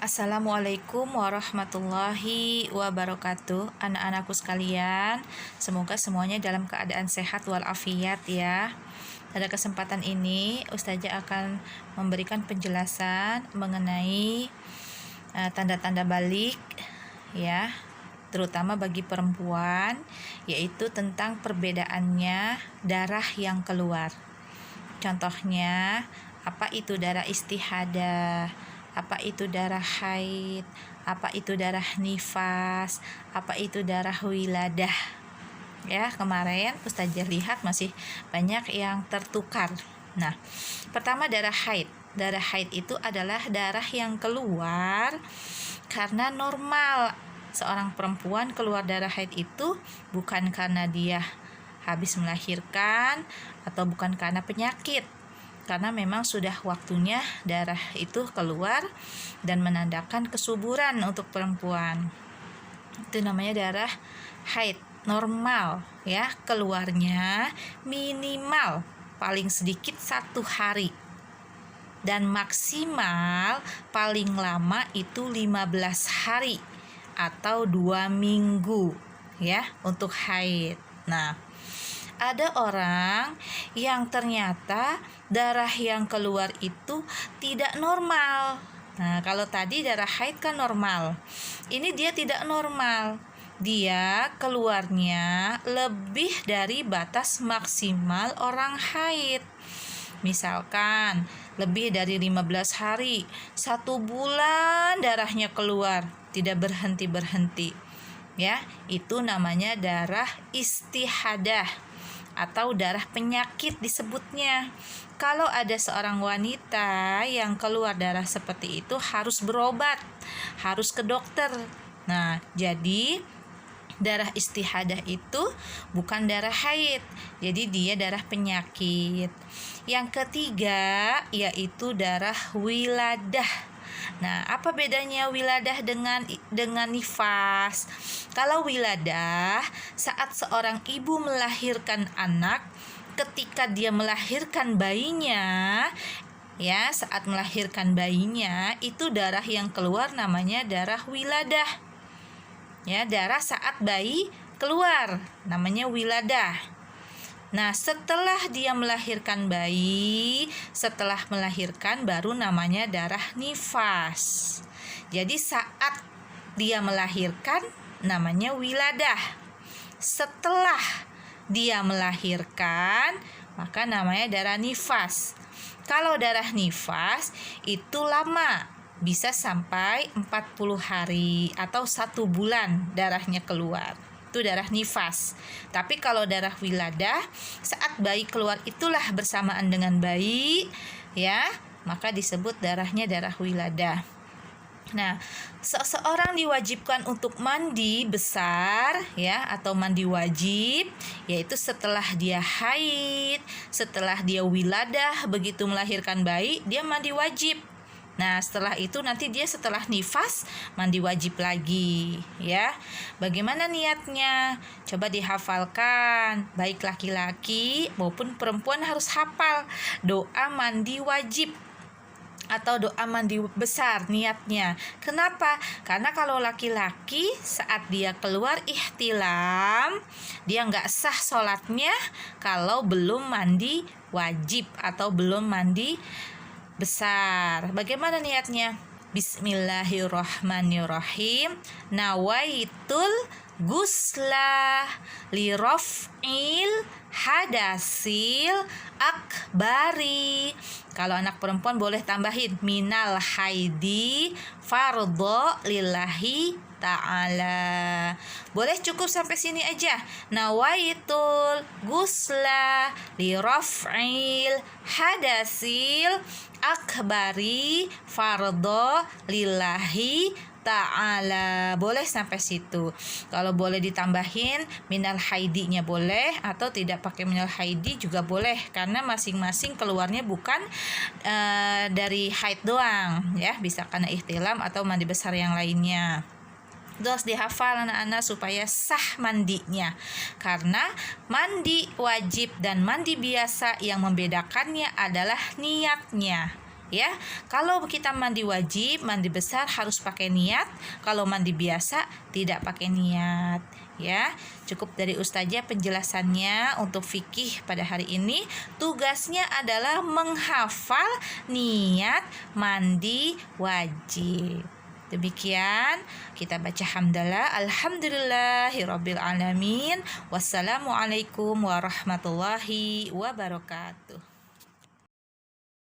Assalamualaikum warahmatullahi wabarakatuh. Anak-anakku sekalian, semoga semuanya dalam keadaan sehat walafiat ya. Pada kesempatan ini Ustazah akan memberikan penjelasan mengenai tanda-tanda balik ya, terutama bagi perempuan, yaitu tentang perbedaannya darah yang keluar. Contohnya, apa itu darah istihadah, apa itu darah haid, apa itu darah nifas, apa itu darah wiladah. Ya, kemarin Ustazah lihat masih banyak yang tertukar. Nah, pertama darah haid. Darah haid itu adalah darah yang keluar karena normal. Seorang perempuan keluar darah haid itu bukan karena dia habis melahirkan atau bukan karena penyakit, karena memang sudah waktunya darah itu keluar dan menandakan kesuburan untuk perempuan. Itu namanya darah haid normal ya, keluarnya minimal paling sedikit 1 hari dan maksimal paling lama itu 15 hari atau 2 minggu ya untuk haid. Nah, ada orang yang ternyata darah yang keluar itu tidak normal. Nah, kalau tadi darah haid kan normal, ini dia tidak normal. Dia keluarnya lebih dari batas maksimal orang haid. Misalkan lebih dari 15 hari, 1 bulan darahnya keluar, tidak berhenti-berhenti. Ya, itu namanya darah istihadah atau darah penyakit disebutnya. Kalau ada seorang wanita yang keluar darah seperti itu harus berobat, harus ke dokter. Nah, jadi darah istihadah itu bukan darah haid, jadi dia darah penyakit. Yang ketiga yaitu darah wiladah. Nah, apa bedanya wiladah dengan nifas? Kalau wiladah, saat seorang ibu melahirkan anak, ketika dia melahirkan bayinya, ya, saat melahirkan bayinya, itu darah yang keluar namanya darah wiladah. Ya, darah saat bayi keluar namanya wiladah. Nah, setelah dia melahirkan bayi, setelah melahirkan baru namanya darah nifas. Jadi saat dia melahirkan namanya wiladah. Setelah dia melahirkan maka namanya darah nifas. Kalau darah nifas itu lama, bisa sampai 40 hari atau 1 bulan darahnya keluar. Itu darah nifas. Tapi kalau darah wiladah, saat bayi keluar itulah bersamaan dengan bayi, ya, maka disebut darahnya darah wiladah. Nah, seseorang diwajibkan untuk mandi besar, ya, atau mandi wajib, yaitu setelah dia haid, setelah dia wiladah, begitu melahirkan bayi, dia mandi wajib. Nah, setelah itu nanti dia setelah nifas mandi wajib lagi ya. Bagaimana niatnya? Coba dihafalkan. Baik laki-laki maupun perempuan harus hafal doa mandi wajib atau doa mandi besar niatnya. Kenapa? Karena kalau laki-laki saat dia keluar ihtilam, dia nggak sah sholatnya kalau belum mandi wajib atau belum mandi besar. Bagaimana niatnya? Bismillahirrahmanirrahim. Nawaitul guslah liraf'il hadasil akbari. Kalau anak perempuan boleh tambahin minal haidi fardho lillahi ta'ala. Boleh cukup sampai sini aja. Nawaitul gusla liraf'il hadasil akbari fardho lillahi ta'ala. Boleh sampai situ. Kalau boleh ditambahin minal haidinya boleh, atau tidak pakai minal haidi juga boleh, karena masing-masing keluarnya bukan dari haid doang ya, bisa karena ihtilam atau mandi besar yang lainnya. Itu harus dihafal anak-anak supaya sah mandinya, karena mandi wajib dan mandi biasa yang membedakannya adalah niatnya ya. Kalau kita mandi wajib, mandi besar harus pakai niat. Kalau mandi biasa tidak pakai niat, ya. Cukup dari Ustazah penjelasannya untuk fikih pada hari ini. Tugasnya adalah menghafal niat mandi wajib. Demikian kita baca hamdalah, alhamdulillahirabbil alamin. Wassalamualaikum warahmatullahi wabarakatuh.